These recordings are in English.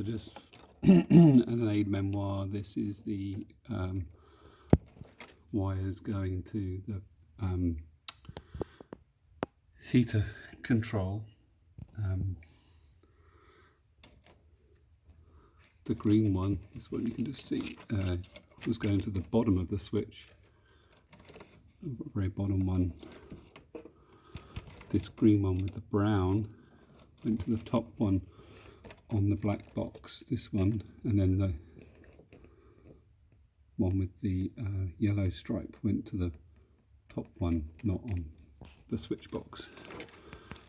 So just as an aide-mémoire, this is the wires going to the heater control. The green one, this one you can just see, was going to the bottom of the switch, the very bottom one. This green one with the brown went to the top one on the black box, this one, and then the one with the yellow stripe went to the top one, not on the switch box.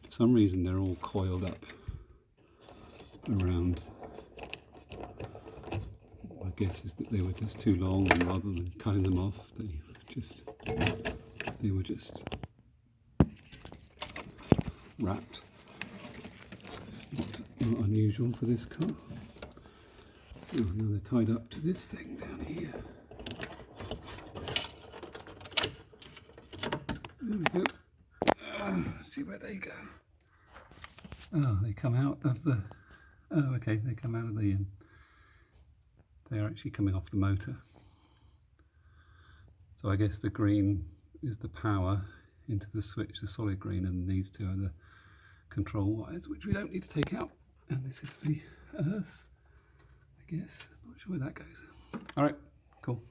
For some reason they're all coiled up around. My guess is that they were just too long, and rather than cutting them off, they were just wrapped. Not unusual for this car. Oh, now they're tied up to this thing down here. There we go. See where they go. Oh, they come out of the... Oh, okay, they come out of the... They're actually coming off the motor. So I guess the green is the power into the switch, the solid green, and these two are the control wires, which we don't need to take out. And this is the earth, I guess. Not sure where that goes. All right, cool.